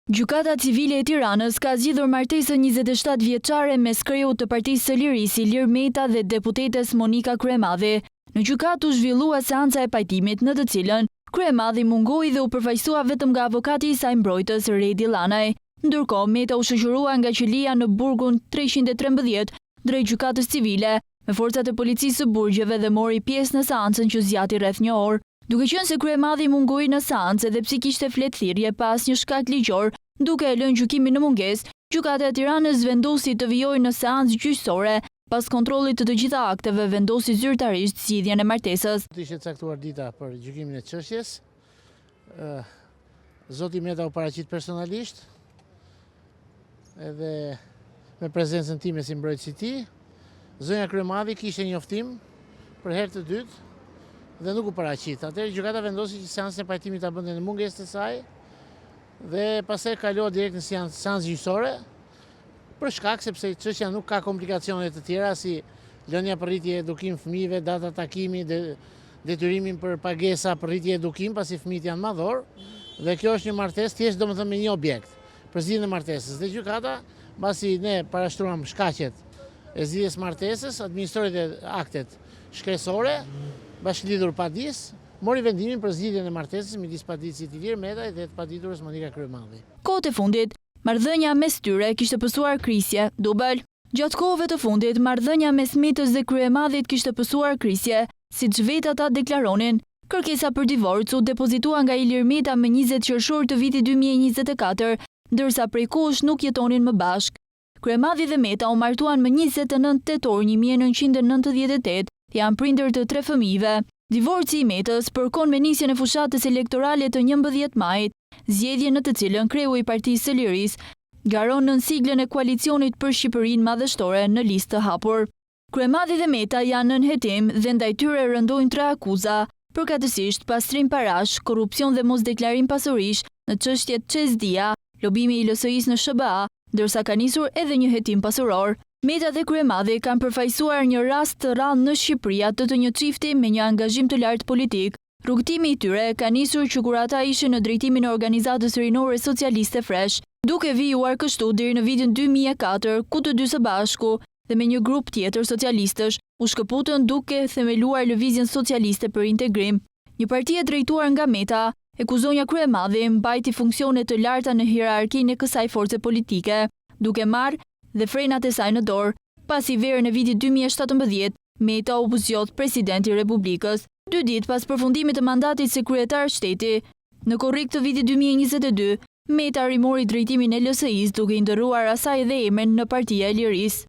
Gjykata Civile e Tiranës ka zgjidhur martesën 27 vjeçare mes kreut të Partisë së Lirisë Ilir Meta dhe deputetes Monika Kryemadhi. Në gjykatë u zhvillua seanca e pajtimit në të cilën Kryemadhi mungoi dhe u përfaqësua vetëm nga avokati i saj mbrojtës Redi Lanaj. Ndërkohë Meta u shoqërua nga qelia në burgun 313 drejt gjykatës civile me forcat e policisë së burgjeve dhe mori pjesë në seancën që zgjati rreth 1 orë. Duke qenë se Kryemadhi mungoi në seancë dhe pse kishte fletë thirrje pas një shkak ligjor, duke e lënë gjykimin në mungesë, Gjykata e Tiranës vendosi të vijojë në seancë gjyqësore, pas kontrollit të gjitha akteve vendosi zyrtarisht zgjidhjen e martesës. Ishte caktuar dita për gjykimin e çështjes. Zoti Meta u paraqit personalisht, edhe me prezencën time si mbrojtësi i tij. Zonja Kryemadhi kishte njoftim për herë të dytë dhe nuk u paraqit. Atëherë gjykata vendosi që seancën e pajtimit ta bënte në mungesë të saj dhe pastaj kaloi direkt në seancë gjyqësore për shkak sepse çështja nuk ka komplikacione të tjera si lënia për rritje edukim fëmijëve, data takimi, detyrimin për pagesa për rritje edukim pasi fëmijët janë madhor dhe kjo është një martesë thjesht domethënë me një objekt për zgjidhjen e martesës. Dhe gjykata, mbasi ne parashtruam shkaqet e zgjidhjes martesës, administroi aktet shkresore, bashkëlidhur padis, mori vendimin për zgjidhjen e martesës midis paditësit Ilir Meta dhe të paditurës Monika Kryemadhi. Kohët e fundit, marrëdhënia mes tyre kishte pësuar krisje dubël. Gjatë kohëve të fundit, marrëdhënia mes Metës dhe Kryemadhit kishte pësuar krisje, siç vetë ata deklaronin. Kërkesa për divorc u depozitua nga Ilir Meta më 20 qershor të vitit 2024, ndërsa prej kohësh nuk jetonin më bashkë. Kryemadhi dhe Meta u martuan më 29 tetor 1998, janë prindër të 3 fëmijëve. Divorci i Metës përkon me nisjen e fushatës elektorale të 11 majit, zgjedhje në të cilën kreu i Partisë së Lirisë garon nën siglën e koalicionit për Shqipërinë madhështore në listë të hapur. Kryemadhi dhe Meta janë nën hetim dhe ndaj tyre rëndojnë 3 akuza, përkatësisht pastrim parash, korrupsion dhe mosdeklarim pasurish në çështjet Çezdia, lobimi i LSI-s në SBA, ndërsa ka nisur edhe një hetim pasuror. Meta dhe Kryemadhi kanë përfaqësuar një rast të rrallë në Shqipëri të një çifti me një angazhim të lartë politik. Rrugtimi i tyre ka nisur që kur ata ishin në drejtimin e organizatës rinore socialiste Fresh, duke vijuar kështu deri në vitin 2004, ku të dy së bashku dhe me një grup tjetër socialistësh u shkëputën duke themeluar lëvizjen socialiste për integrim. Një parti e drejtuar nga Meta e ku zonja Kryemadhi mbajti funksione të larta në hierarkinë e kësaj force politike, duke marrë dhe frenat e saj në dorë. Pasi verën e vitit 2017, Meta u zgjodh presidenti i Republikës, 2 ditë pas përfundimit të mandatit si kryetar shteti. Në korrik të vitit 2022, Meta rimori drejtimin e LSI-s duke i ndërruar asaj dhe emrin në Partia e Lirisë.